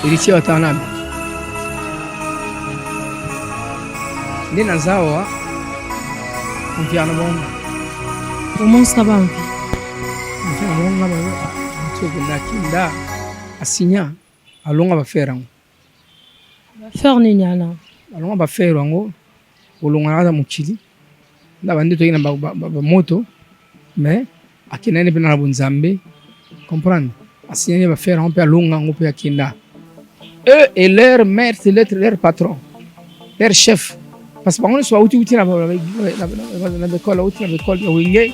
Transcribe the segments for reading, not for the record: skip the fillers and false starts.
Héritier Watanabe. Nde nazawa mfiana bonga. Comment ça va? Mfiana bonga ba mtsogola kinda asinya alonga ba ferango. Ba faire nini ala? Alonga ba ferango olonga na mukili. Na bandi to ina ba moto mais akinene pena na bunzambe. Comprendre? Asinya ba ferango pe alonga ngo pe akinda. Eux et leur maître, c'est leur patron, leur chef. Parce que on soit outil na l'école, outil na l'école ya wenge,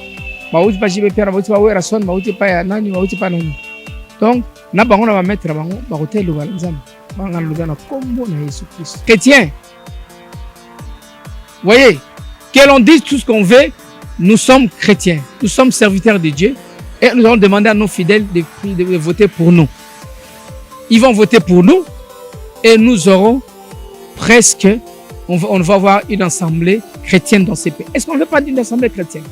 ba outil pa jibe pera, ba outil pa wera son, ba outil pa ya nani, ba outil pa nani. Donc na bango na ba maître bango, ba hotel lo balanzam, ba ngana lo na kombo na Jésus Christ. Chrétien. Voyez, que l'on dise tout ce qu'on veut, nous sommes chrétiens, nous sommes serviteurs de Dieu et nous allons demander à nos fidèles de voter pour nous. Ils vont voter pour nous et nous aurons presque, on va avoir une assemblée chrétienne dans ces pays. Est-ce qu'on ne veut pas d'une assemblée chrétienne?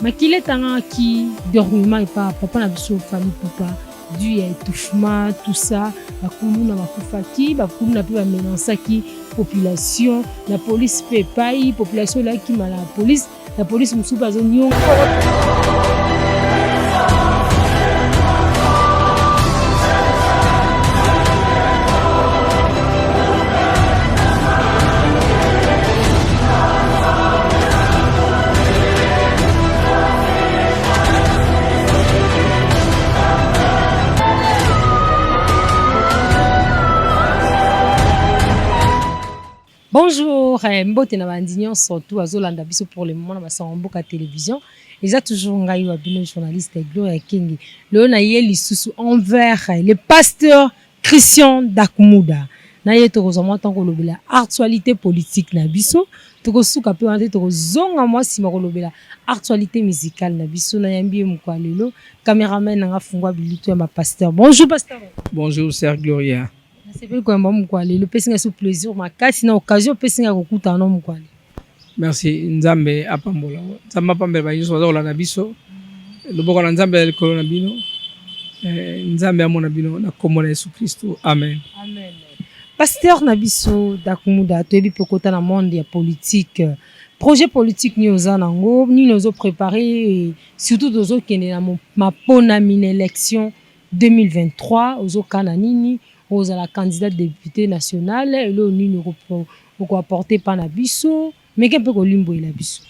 Mais qu'il est un qui déroulement et pas papa n'a besoin de famille papa du étouffement tout ça la commune n'a pas fait la commune n'a pas mélanger qui population la police fait pas population là qui mal la police me sous pas zone. Bonjour, mbote na bandignon surtout azolanda biso pour le moment na basamboka télévision. Ils toujours ngai wa bino journaliste Gloria King. Le na ye lisusu envers le pasteur Christian Dakumuda. Na ye tokozoma tango lobela actualité politique na biso, tokosuka pe ande tokozonga moi sima kolobela actualité musicale na biso na yambi mukwalelo. Cameraman nga fungwa bilutu ya ma pasteur. Bonjour pasteur. Bonjour sœur Gloria. C'est bien quand même le pessinga sous plaisir ma kasi na occasion pessinga kokuta na mukwali. Merci nzambe apambola. Nzambe apambola ba Yesu wazola na biso. Loboko na nzambe le kolona bino. Nzambe amona bino na kombo na Yesu Kristo. Amen. Amen. Pasteur Nabiso Dakumuda toyebi pokota na monde ya politique. Projet politique ni ozanango ni nozo préparer surtout dozo kende na mapona mine élection 2023 ozo kana nini aux la candidate député national et là nini ko apporter pa na biso mais qu'un peu ko limbo ila biso.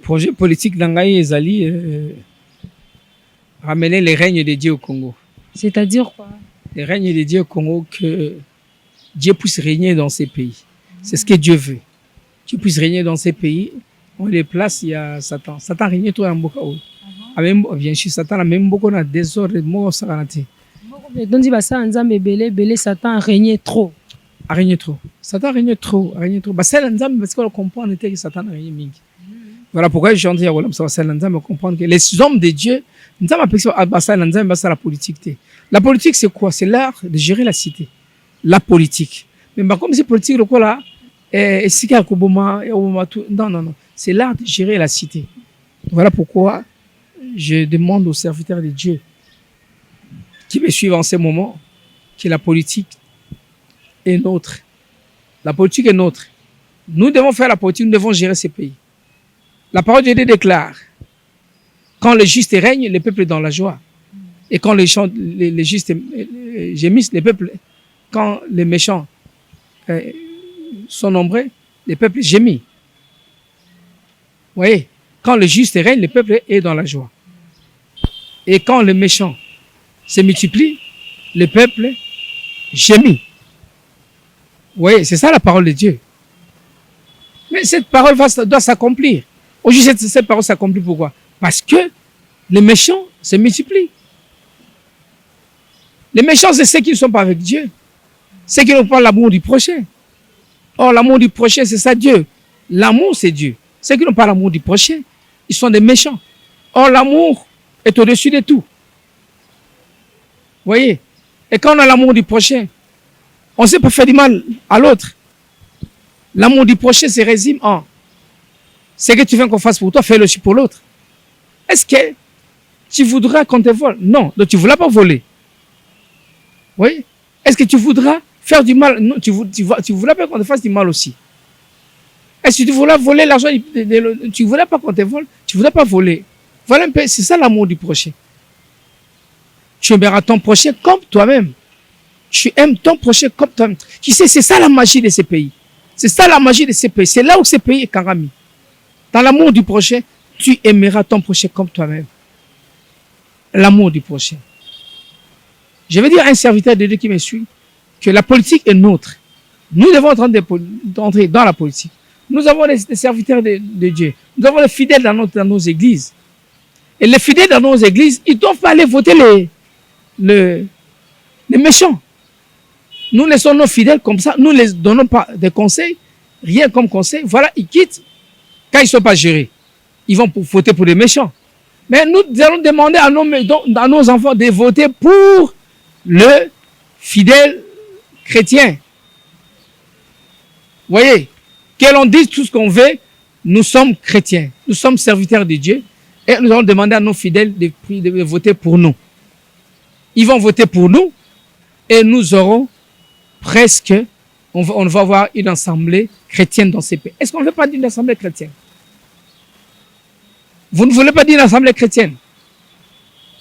Projet politique d'Angaï ezali ramener les règnes de Dieu au Congo. C'est-à-dire quoi? Les règnes de Dieu au Congo, que Dieu puisse régner dans ces pays. C'est ce que Dieu veut. Dieu puisse régner dans ces pays. On les place, il y a Satan. Satan règne tout en beaucoup. Bien sûr, Satan a même beaucoup de désordre, moi, ça va naître. Donc, il va ça, Nzambe belé, Satan règne trop. Règne trop. Satan règne trop. Bah, c'est Nzambe parce qu'on comprend que Satan règne mingi. Voilà pourquoi je chante Nzambe comprendre que les hommes de Dieu, Nzambe appelle ça Nzambe, c'est la politique. La politique, c'est quoi? C'est l'art de gérer la cité. La politique. Mais bah, comme c'est politique, le quoi là, non. C'est l'art de gérer la cité. Voilà pourquoi je demande aux serviteurs de Dieu qui me suivent en ce moment que la politique est nôtre. La politique est nôtre. Nous devons faire la politique, nous devons gérer ces pays. La parole de Dieu déclare, quand les justes règnent, le peuple est dans la joie. Et quand les justes gémissent, le peuple, quand les méchants sont nombreux, le peuple gémit. Vous voyez, quand le juste règne, le peuple est dans la joie. Et quand les méchants se multiplient, le peuple gémit. Vous voyez, c'est ça la parole de Dieu. Mais cette parole doit s'accomplir. Aujourd'hui, cette parole s'accomplit pourquoi? Parce que les méchants se multiplient. Les méchants, c'est ceux qui ne sont pas avec Dieu. Ceux qui n'ont pas l'amour du prochain. Or, l'amour du prochain, c'est ça Dieu. L'amour, c'est Dieu. Ceux qui n'ont pas l'amour du prochain, ils sont des méchants. Or, l'amour est au-dessus de tout. Vous voyez? Et quand on a l'amour du prochain, on ne sait pas faire du mal à l'autre. L'amour du prochain se résume en ce que tu veux qu'on fasse pour toi, fais-le aussi pour l'autre. Est-ce que tu voudras qu'on te vole? Non, donc tu ne voulais pas voler. Oui. Est-ce que tu voudras faire du mal? Non, tu voudrais pas qu'on te fasse du mal aussi. Est-ce que tu voudrais voler l'argent? Tu ne voudrais pas qu'on te vole? Tu ne voudrais pas voler. Voilà un peu, c'est ça l'amour du prochain. Tu aimeras ton prochain comme toi-même. Tu aimes ton prochain comme toi-même. Tu sais, c'est ça la magie de ces pays. C'est ça la magie de ces pays. C'est là où ces pays est karami. Dans l'amour du prochain, tu aimeras ton prochain comme toi-même. L'amour du prochain. Je vais dire à un serviteur de Dieu qui me suit que la politique est nôtre. Nous devons entrer dans la politique. Nous avons des serviteurs de Dieu. Nous avons des fidèles dans nos églises. Et les fidèles dans nos églises, ils doivent pas aller voter les méchants. Nous laissons nos fidèles comme ça. Nous ne les donnons pas des conseils. Rien comme conseil. Voilà, ils quittent. Quand ils ne sont pas gérés, ils vont voter pour les méchants. Mais nous allons demander à nos enfants de voter pour le fidèle chrétien. Vous voyez, que l'on dise tout ce qu'on veut, nous sommes chrétiens. Nous sommes serviteurs de Dieu. Et nous allons demander à nos fidèles de voter pour nous. Ils vont voter pour nous. Et nous aurons presque, on va avoir une assemblée chrétienne dans ces pays. Est-ce qu'on ne veut pas dire une assemblée chrétienne? Vous ne voulez pas dire une assemblée chrétienne?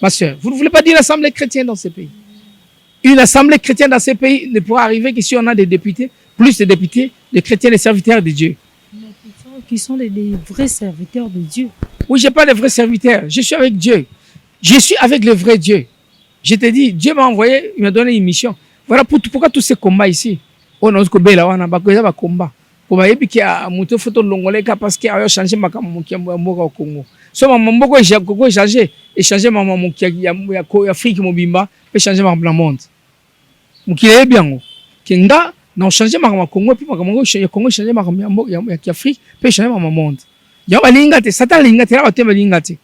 Ma soeur, vous ne voulez pas dire une assemblée chrétienne dans ces pays? Une assemblée chrétienne dans ces pays ne pourra arriver que si on a des députés, plus de députés, des chrétiens, des serviteurs de Dieu. Qui sont des vrais serviteurs de Dieu. Oui, je n'ai pas de vrais serviteurs. Je suis avec Dieu. Je suis avec le vrai Dieu. Je te dis, Dieu m'a envoyé, il m'a donné une mission. Voilà pourquoi tous ces combats ici. On a un combat. Pour ma épique à monter photo de l'ongolais parce qu'il a changé ma caméra au Congo. So ma mambo j'ai changé et changé ma maman qui a Afrique mobimba peut changer ma monde. Mon qui est bien. Kinga n'a changé ma Congo puis ma Congo changé ma mambo qui Afrique peut changer ma monde. Ya balingate satan lingate là te balingate.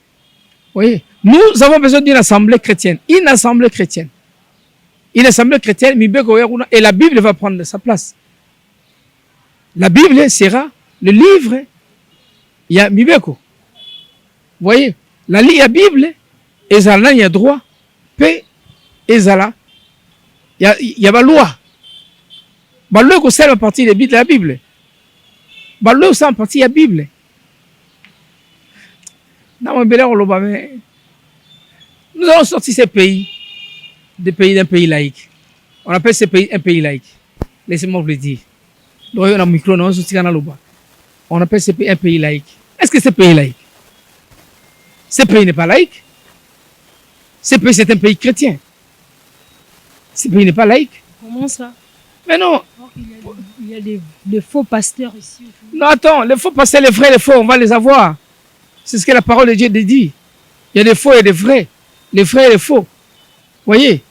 Oui, nous avons besoin d'une assemblée chrétienne, une assemblée chrétienne. Une assemblée chrétienne, et la Bible va prendre sa place. La Bible sera le livre. Il y a Mibeko. Vous voyez, la Bible, Ezala, il y a droit, paix, Ezala, il y a la loi. La loi, c'est la partie de la Bible. La loi, c'est la partie de la Bible. Nous allons sortir ces pays, d'un pays laïque. On appelle ces pays un pays laïque. Laissez-moi vous le dire. On appelle ce pays un pays laïque. Est-ce que ce pays est laïque? Ce pays n'est pas laïque. Ce pays, c'est un pays chrétien. Ce pays n'est pas laïque. Comment ça? Mais non. Il y a des faux pasteurs ici. Non, attends. Les faux pasteurs, les vrais, les faux, on va les avoir. C'est ce que la parole de Dieu dit. Il y a des faux et des vrais. Les vrais et les faux. Vous voyez?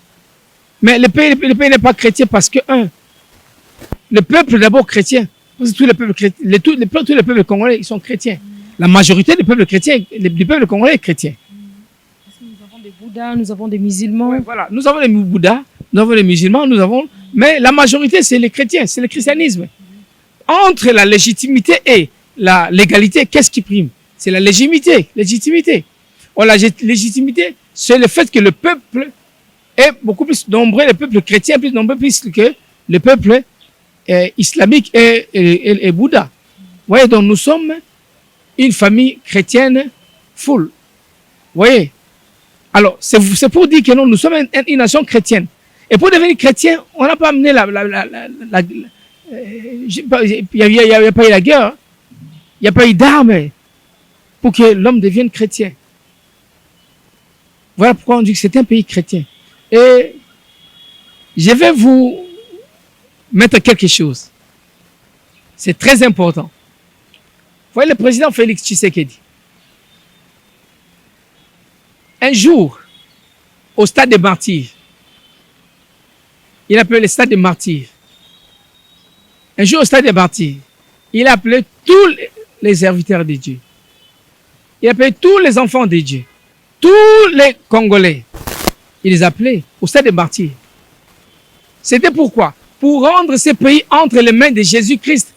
Mais le pays n'est pas chrétien parce que, le peuple d'abord chrétien. Parce que tous les peuples congolais, ils sont chrétiens. La majorité des peuples chrétiens, du peuple congolais est chrétien. Nous avons des Bouddhas, nous avons des musulmans. Ouais, voilà. Nous avons des Bouddhas, nous avons des musulmans, mais la majorité, c'est les chrétiens, c'est le christianisme. Entre la légitimité et la légalité, qu'est-ce qui prime? C'est la légitimité. Or, la légitimité, c'est le fait que le peuple est beaucoup plus nombreux, le peuple chrétien est plus nombreux que le peuple islamique et Bouddha. Vous voyez, donc nous sommes une famille chrétienne full. Vous voyez? Alors, c'est pour dire que nous sommes une nation chrétienne. Et pour devenir chrétien, on n'a pas amené il n'y a pas eu la guerre, il n'y a pas eu d'armes pour que l'homme devienne chrétien. Voilà pourquoi on dit que c'est un pays chrétien. Et je vais vous mettre quelque chose. C'est très important. Vous voyez le président Félix Tshisekedi. Un jour, au stade des martyrs, il appelait le stade des martyrs. Un jour, au stade des martyrs, il a appelé tous les serviteurs de Dieu. Il a appelé tous les enfants de Dieu. Tous les Congolais. Il les appelait au stade des martyrs. C'était pourquoi? Pour rendre ce pays entre les mains de Jésus-Christ.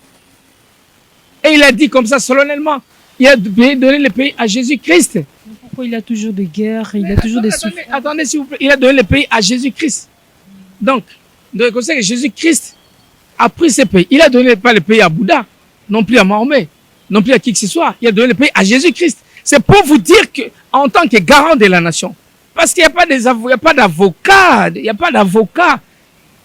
Et il a dit comme ça solennellement, il a donné le pays à Jésus-Christ. Pourquoi il a toujours des guerres, il a toujours des souffrances? Attendez s'il vous plaît, il a donné le pays à Jésus-Christ. Donc, Donc, on sait que Jésus-Christ a pris ces pays. Il a donné pas le pays à Bouddha, non plus à Mahomet, non plus à qui que ce soit. Il a donné le pays à Jésus-Christ. C'est pour vous dire que, en tant que garant de la nation, parce qu'il n'y a pas d'avocats, il n'y a pas d'avocats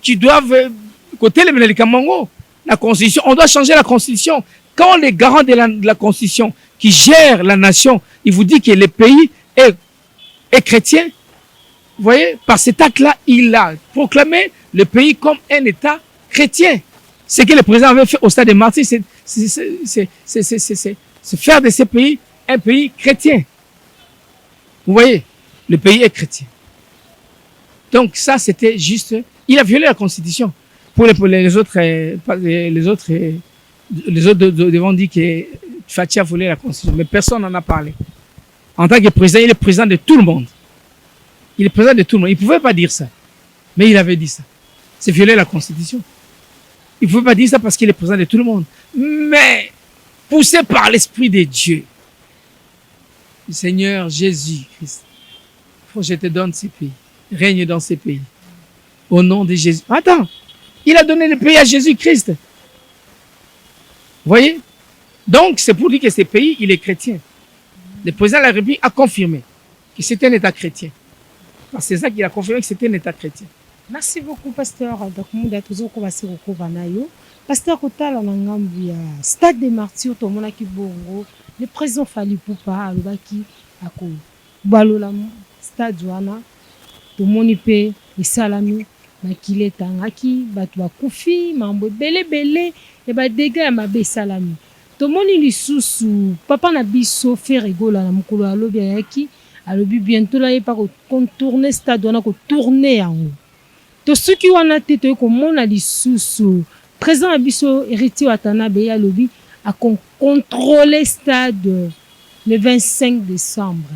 qui doivent côté les Kamango, la constitution. On doit changer la constitution. Quand les garants de la constitution qui gèrent la nation, il vous dit que le pays est chrétien. Vous voyez, par cet acte-là, il a proclamé le pays comme un État chrétien. Ce que le président avait fait au stade de Martyrs, c'est faire de ce pays un pays chrétien. Vous voyez, le pays est chrétien. Donc ça, c'était juste... Il a violé la Constitution. Pour les autres devant dire que Fathi a volé la Constitution. Mais personne n'en a parlé. En tant que président, il est président de tout le monde. Il est président de tout le monde. Il ne pouvait pas dire ça. Mais il avait dit ça. C'est violer la Constitution. Il ne pouvait pas dire ça parce qu'il est président de tout le monde. Mais, poussé par l'Esprit de Dieu, le Seigneur Jésus-Christ, faut que je te donne ces pays. Règne dans ces pays. Au nom de Jésus. Attends. Il a donné le pays à Jésus-Christ. Vous voyez? Donc, c'est pour dire que ce pays, il est chrétien. Le président de la République a confirmé que c'était un État chrétien. C'est ça qu'il a confirmé que c'était un État chrétien. Merci beaucoup, Pasteur. Donc, nous avons toujours commencé à Pasteur Kotala Nangambu, Stade des Martyrs, tout le monde qui bongo. Le président Fally Poupa, Alobaki, Ako, Balola, Stade Joana, tout le monde peut, les salami, Makile Tangaki, Batwa Koufi, Mambo Bele Bele, et bah dégâts ma bé salami. Tout le monde il sous papa na biso fait rigola na mukolo alobi yaki, alobi bientôt là il pas contourner stade on a ko tourner en haut. To ceux qui wana tete ko mona li sous présent na biso héritier Watanabe ya alobi a contrôler stade le 25 décembre.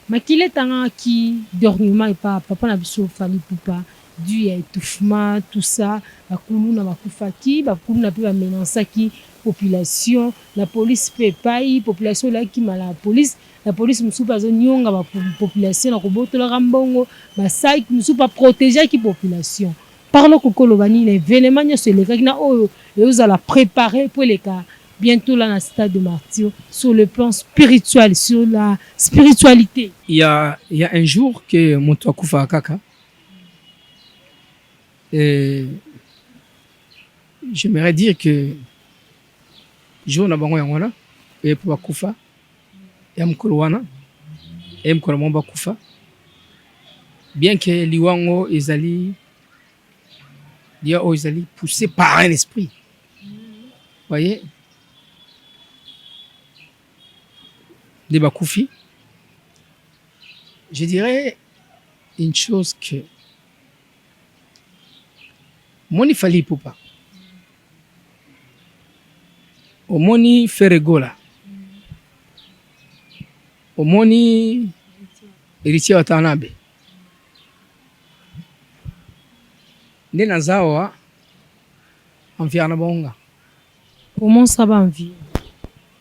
Makile Tangaki dernièrement et pas papa na biso Fally Poupa du étouffement tout ça bakulu na bakufaki bakulu na pe ba menançaki population la police fait pas population là qui mala la police musu pas nyonga ba population na kobotola rambongo ba sai musu pas protéger qui population parlo kokolo bani na événement nya sur le na oyo et la préparer pour les cas bientôt là dans stade de Martyrs sur le plan spirituel sur la spiritualité. Il y a un jour que Moto Akufa Kaka. Et j'aimerais dire que jour na bango yango wana et pour Akufa et mkolo wana et mkolo momba kufa bien que liwango ezali poussé par un esprit. Voyez de Bakoufi, je dirais une chose que Moni Fally Poupa Omoni Ferregola Omoni héritier Watanabe nde nazawa envie na bonga. Comment ça va envie?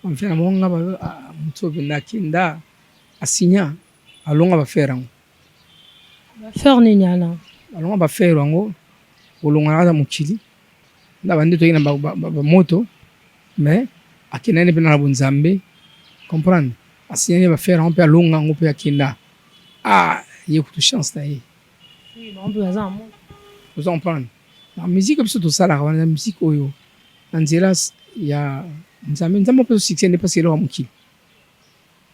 Envie na bonga ba mutsobe na kinda asinya alonga ba ferango. Ba faire nini ala? Alonga ba ferango olonga na mukili. Na bandi to ina ba moto mais akinene pe na bunzambe comprendre. Asinya ba ferango pe alonga ngo pe akinda. Ah, yekutu chance na ye. Oui, on peut azan mo. Vous en prendre. La musique comme ça tout ça la musique oyo. Anzela ya nzambe peut succès n'est pas c'est là mukili.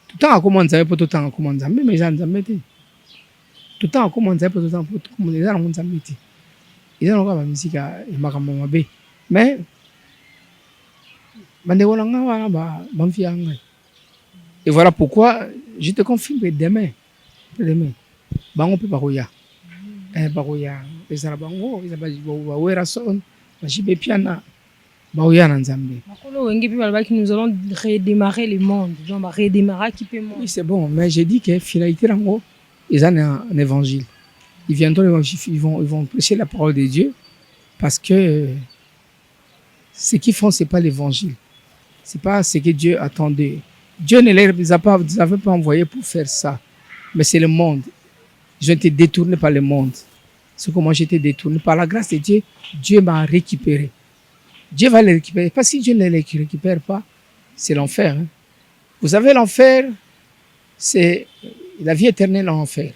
Tout temps comment nzambe peut tout temps comment nzambe mais nzambe te. Tout temps comment nzambe peut tout temps comment les gens nzambe te. Ils ont la musique à makambo mabe. Mais bande wala nga ba mfia ngai. Et voilà pourquoi je te confirme que demain bango peut baroya. Baroya ezala bango ezaba wera son bajibe piana baoya na nzambe. Makolo wengi pe balabaki nous allons redémarrer le monde. Donc ba redémarrer qui peut monde. Oui, c'est bon, mais j'ai dit que finalité rango ils ont un évangile. Ils viendront ils vont prêcher la parole de Dieu parce que ce qu'ils font c'est pas l'évangile. C'est pas ce que Dieu attendait. Dieu ne les avait pas envoyés pour faire ça. Mais c'est le monde. Ils ont été détournés par le monde. C'est que moi j'étais détourné. Par la grâce de Dieu, Dieu m'a récupéré. Dieu va les récupérer. Parce que si Dieu ne les récupère pas, c'est l'enfer. Hein. Vous savez, l'enfer, c'est la vie éternelle en enfer.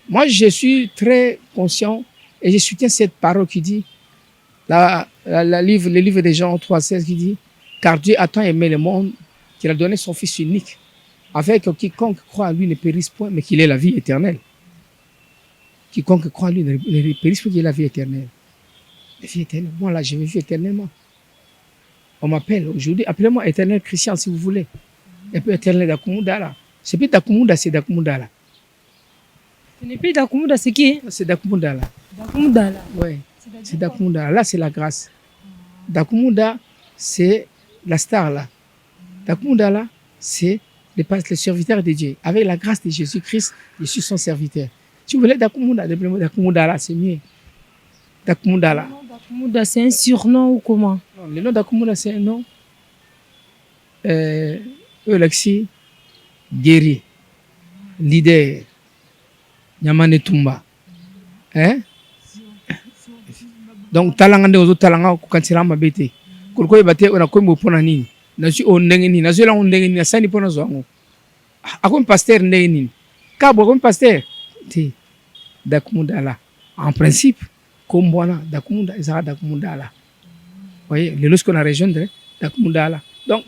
Moi, je suis très conscient et je soutiens cette parole qui dit, le livre de Jean 3,16 qui dit, car Dieu a tant aimé le monde qu'il a donné son Fils unique, afin que quiconque croit à lui ne périsse point, mais qu'il ait la vie éternelle. Quiconque croit à lui ne périsse point, qu'il ait la vie éternelle. La vie éternelle, moi là, je vais vivre éternellement. On m'appelle aujourd'hui, appelez-moi éternel Christian si vous voulez. Et puis éternel Dakumuda là. C'est plus Dakumuda, c'est Dakumuda là. Ce n'est plus Dakumuda, c'est qui? C'est Dakumuda là. Dakumuda là. Oui, c'est Dakumuda. Là, c'est la grâce. Dakumuda, c'est la star là. Dakumuda là, c'est le serviteur de Dieu. Avec la grâce de Jésus-Christ, je suis son serviteur. Si vous voulez Dakumuda, Dakumuda là, c'est mieux. Dakumuda là. Dakumuda, c'est un surnom ou comment? Non, le nom Dakumuda, c'est un nom. Alexis, guerrier, leader, Nyamane Tumba. Hein? Donc, talanga nde ozo talanga kukansira mabete. Kuliko ebate ona kwembo pona nini? Nazi o ndenge nini? Nazi la ndenge nini? Asani pona zwango. Akom pasteur ndenge nini? Kabo akom pasteur. Ti Dakumuda là. En principe, comme voilà, Dakumuda, ils ont Dakumuda là. Vous voyez, les lorsqu'on a rejoint Dakumuda là. Donc,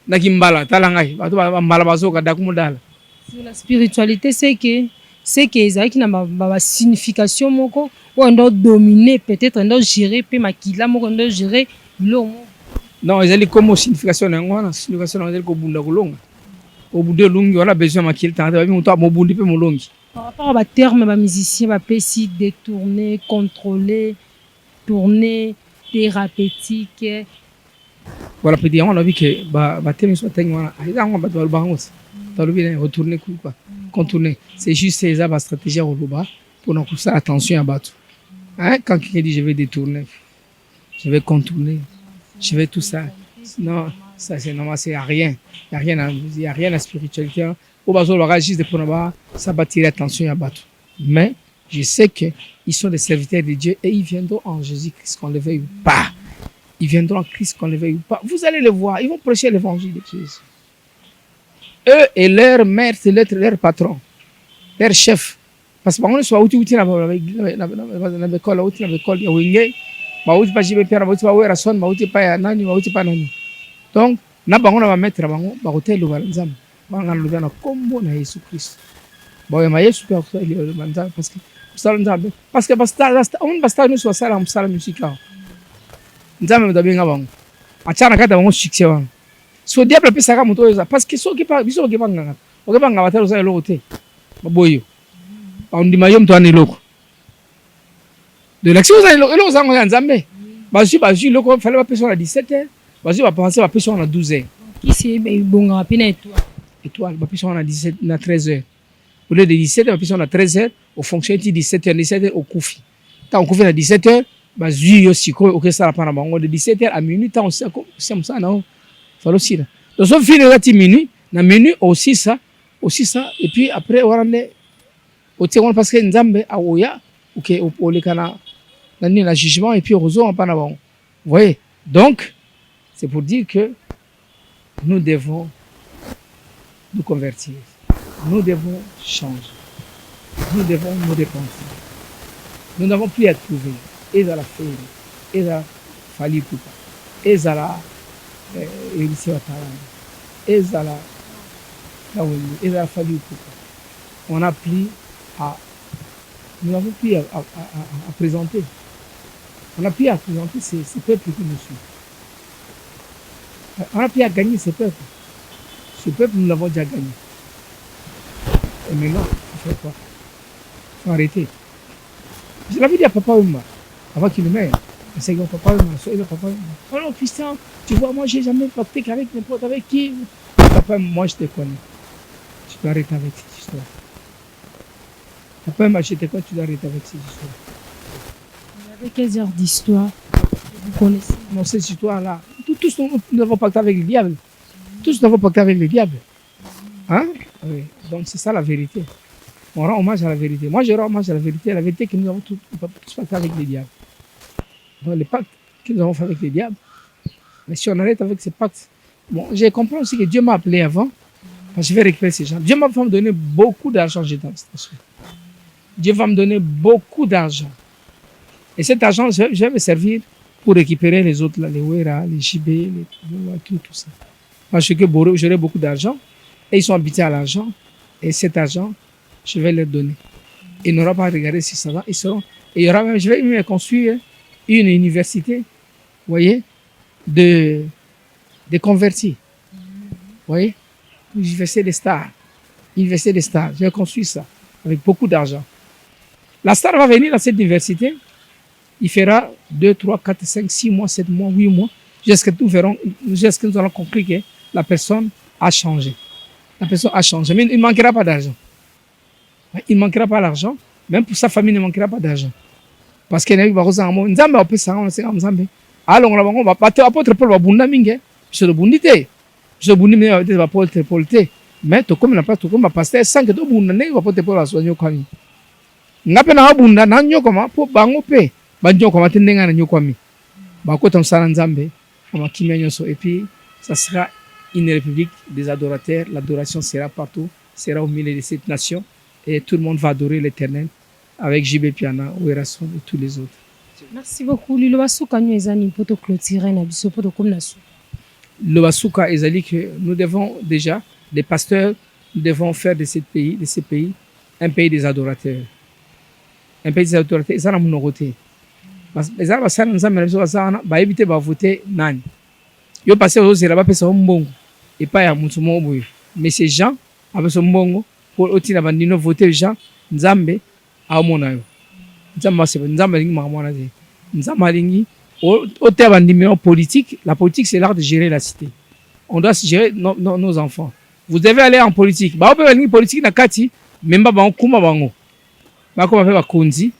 Nakimbala, Talangai, Mbalabazoka, Dakumuda là. Sur la spiritualité, c'est que Isaac n'a pas signification moko ou on doit dominer peut-être on doit gérer pe makila moko on doit gérer l'homme. Non, ils allaient comme signification ngwana, signification on dit ko bunda kolonga. Au bout de lungi on a besoin makila tanda bi muto mobundi pe molongi. Par rapport à terme ba musicien ba peut si détourner, contrôler, tourner thérapeutique. Voilà, petit on a vu que ba thème soit ngwana, ils ont ba ba ngos. Retourner quoi. Contourner. C'est juste ça stratégie au Luba pour nous faire attention à battre. Hein? Quand quelqu'un dit je vais détourner, je vais contourner, je vais tout ça. Non, ça c'est normal, c'est rien. Il n'y a rien à spiritualité. Au bas on va juste pour nous ça va tirer attention à battre. Mais je sais qu'ils sont des serviteurs de Dieu et ils viendront en Jésus-Christ qu'on le veuille ou pas. Ils viendront en Christ qu'on le veuille ou pas. Vous allez le voir, ils vont prêcher l'évangile de Jésus. Eux et leur maître, leur patron, leur chef. Parce que on soit outil na l'école, outil na l'école ya wenge, ba outil pa jibe pera, outil pa wera son, ba outil pa ya nani, ba outil pa nani. Donc na bango na ba maître bango, ba hotel lo banzam. Ba ngana lo na kombo na Yesu Christ. Ba ya Yesu pa ko ile banzam parce que sala nzambe, parce que on basta nous soit sala musala musika. Nzambe ndabenga bango. Achana kata bango succès wango. So diable peut saka moto eza parce que soki pa biso ke banganga oke banga batalo za eloko te baboyo ba ndima yo mto ani loko de l'action za eloko za ngwa nzambe bazu loko fallait ba personne à 17h bazu ba penser ba personne à 12h qui c'est bonga pina étoile ba personne à 17 na 13h au lieu de 17h ba personne à 13h au fonctionnement 17h au kufi tant au kufi à 17h bazu yo siko oke sala pana bango de 17h à minuit tant on sait comme ça non. Aussi là. Donc on finit là 10 minutes, na minute aussi ça, et puis après on est au tiers parce que nzambe a oya, ok, au le kana, na jugement et puis au réseau en pas bon. Vous voyez. Donc c'est pour dire que nous devons nous convertir, nous devons changer, nous devons nous repentir. Nous n'avons plus à trouver et dans la fête, et dans la famille poupa, et dans la on a plus à nous n'avons plus à présenter. On a plus à présenter ces peuples qui nous suivent. On a plus à gagner ces peuples. Ce peuple, nous l'avons déjà gagné. Et maintenant, il faut quoi? Il faut arrêter. Je l'avais dit à Papa Ouma, avant qu'il le meure. C'est que papa, oh non, Christian, tu vois, moi, j'ai jamais pacté qu'avec n'importe avec qui. Papa, moi, je te connais. Tu dois arrêter avec cette histoire. Papa, moi, je te connais, tu dois arrêter avec cette histoire. Vous avez quelles heures d'histoire vous connaissez? Non, cette histoire-là, tous nous avons pacté avec le diable. Tous nous avons pacté avec le diable. Hein? Oui. Donc, c'est ça la vérité. On rend hommage à la vérité. Moi, je rends hommage à la vérité que nous avons tous fait avec les diables. Donc, les pactes que nous avons fait avec les diables. Mais si on arrête avec ces pactes, bon, j'ai compris aussi que Dieu m'a appelé avant. Je vais récupérer ces gens. Dieu va me donner beaucoup d'argent, j'ai dans cette station. Dieu va me donner beaucoup d'argent. Et cet argent, je vais me servir pour récupérer les autres, là, les Wera, les JB, tout ça. Parce que j'aurai beaucoup d'argent. Et ils sont habités à l'argent. Et cet argent, je vais leur donner. Ils n'auront pas à regarder si ça va. Ils seront. Et il y aura même, je vais même construire une université, vous voyez, de convertis. Vous voyez? Université des stars. Université des stars. Je vais construire ça avec beaucoup d'argent. La star va venir dans cette université. Il fera 2, 3, 4, 5, 6 mois, 7 mois, 8 mois, jusqu'à ce que nous allons conclure que la personne a changé. La personne a changé. Mais il ne manquera pas d'argent. Il ne manquera pas d'argent. Même pour sa famille, il ne manquera pas d'argent. Parce qu'il y a des gens qui ont dit alors, on va pas apôtre Paul va bunda minge. Je le bundite. Je le bundite mais va Paul te polite. Mais to comme na pas to comme pasteur sans que to bunda ne va porter Paul va soigner kwami. Ngape na bunda na nyokoma po bango pe. Banjo koma tendenga na nyokwami. Ba ko tam sana nzambe. Ama kimia nyonso et puis ça sera une république des adorateurs. L'adoration sera partout, sera au milieu de cette nation et tout le monde va adorer l'Éternel avec JB Piana, Werason et tous les autres. Merci beaucoup. Le basuka nous ezani poto clôturer na biso poto comme na sou. Le basuka ezali que nous devons déjà, les pasteurs, nous devons faire de ces pays, un pays des adorateurs. Un pays des adorateurs, ça na monogoté. Parce que les gens basana nzambe na biso basana ba éviter ba voter nani. Yo passer aux zera ba pesa mbongo et pas ya mutu mo boye. Mais ces gens avec ce mbongo pour otina bandino voter gens nzambe a mona yo. Nzambe lingi makamona te. Nzambe lingi au terme de politique, la politique c'est l'art de gérer la cité. On doit gérer nos enfants. Vous devez aller en politique. Ba ope lingi politique na kati memba ba kuma bango. Ba ko ba konzi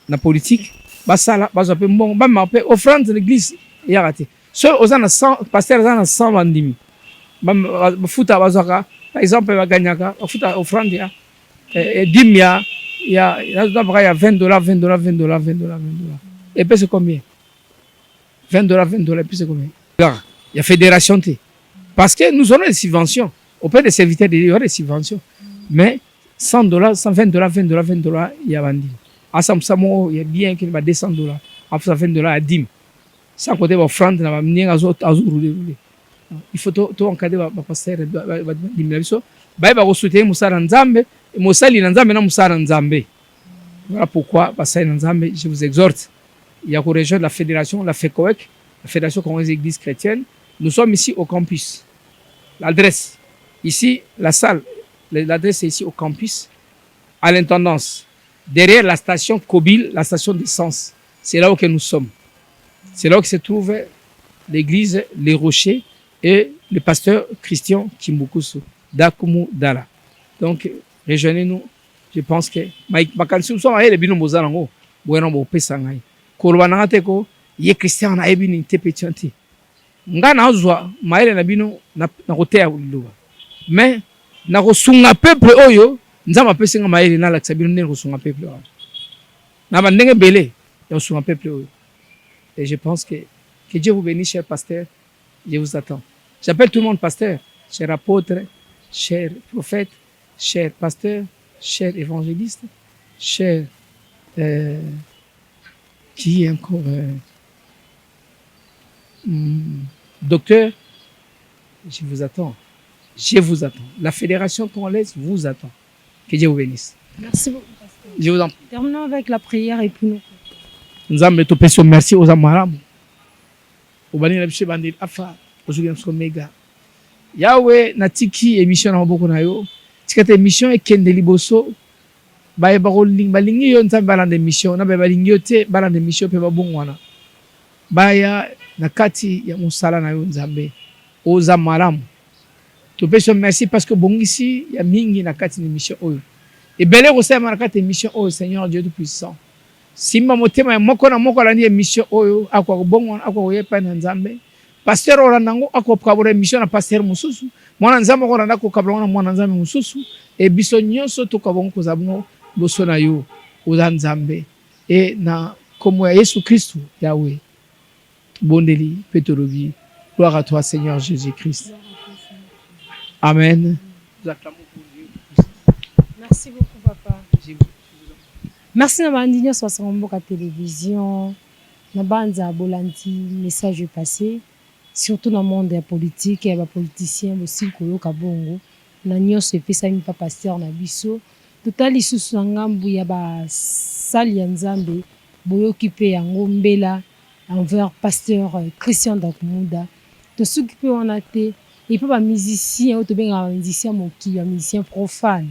na politique. Basala bazope mbongo ba mape offrande de l'église ya raté. Ceux aux ans 100 pasteur aux ans 100 bandimi. Ba futa bazoka par exemple ba gagnaka futa offrande ya dimia il y a $20, $20. Et puis c'est combien? $20, et puis c'est combien? Il y a fédération T. Parce que nous avons des subventions. Auprès des serviteurs, il y a des subventions. Mais $100, $120, il y a vendu. À Samsamo, il y a bien qu'il y a $200. À $20 à 10. Sans côté de l'offrande, il faut tout encadrer le pasteur. Il va soutenir Moussara Nzambe. Moussali Nzambe na Moussara Nzambe. Voilà pourquoi, Nzambe, je vous exhorte. Il y a rejoindre la fédération, la FECOEC, la Fédération Congolaise des Églises Chrétiennes. Nous sommes ici au campus. L'adresse, ici, la salle, l'adresse est ici au campus, à l'intendance. Derrière la station Kobil, la station d'essence. C'est là où nous sommes. C'est là où se trouve l'église Les Rochers et le pasteur Christian Kimbukusu, d'Akumu Dala. Donc, rejoignez-nous. Je pense que makanisi nous sommes les bino mozalango bueno bo pesangai kolwana teko ye Christian na ebini tepetianti nga na zwa maele na bino na kotea luba mais na kosunga peuple oyo nzama pesinga maele na laksa bino ne kosunga peuple oyo na bandenge belé ya kosunga peuple oyo. Et je pense que Dieu vous bénisse, cher pasteur. Je vous attends. J'appelle tout le monde pasteur, cher apôtre, cher prophète, cher pasteur, cher évangéliste, cher qui est encore docteur. Je vous attends. Je vous attends. La fédération congolaise vous attend. Que Dieu vous bénisse. Merci beaucoup, pasteur. Je vous en prie. Terminons avec la prière et puis nous. Nous avons tout merci aux amaram. Au bani na biso bandi afa ozuki na mega. Yahweh natiki émission na maboko na yo. Tikata émission ekende liboso. Baye balingi yo nzambe balanda émission na balingi yo te balanda émission pe babongwana. Baya na kati ya musala na yo nzambe. Oza malamu. Topesi merci parce que bongisi ya mingi na kati na émission oyo. Et belé kosema na kati émission oyo Seigneur Dieu tout puissant. Simba motema ya moko na moko alandi émission oyo akwa bongo akwa yepa na nzambe pasteur orandango akokabula émission na pasteur mususu mwana nzambe okoranda kokabula na mwana nzambe mususu e biso nyonso tokabongo kozabongo boso na yo oza nzambe e na kombo ya Yesu Kristu Yahweh bondeli pe tolobi gloire à toi Seigneur Jésus-Christ. Amen. Merci beaucoup papa. Merci na bandi nyonso basanga mboka télévision na banza bolandi message passé surtout dans le monde ya politique ya ba politicien bosi koyoka bongo na nyonso epesami pa pasteur na biso totali susu na ngambu ya ba sali ya nzambe boyoki pe yango mbela envers pasteur Christian Dakumuda tosuki pe wana te et puis ba musicien to benga ba musicien moki ba musicien profane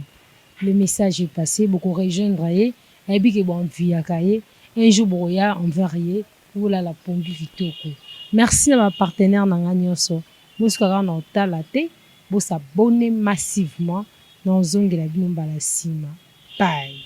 le message est passé beaucoup rejoindre et puis que bon via kaye un jour boya envers ye pour la pondu vitoko. Merci à ma partenaire na nyonso boskaka na otala te bo s'abonner massivement dans zone de la bino balasima bye.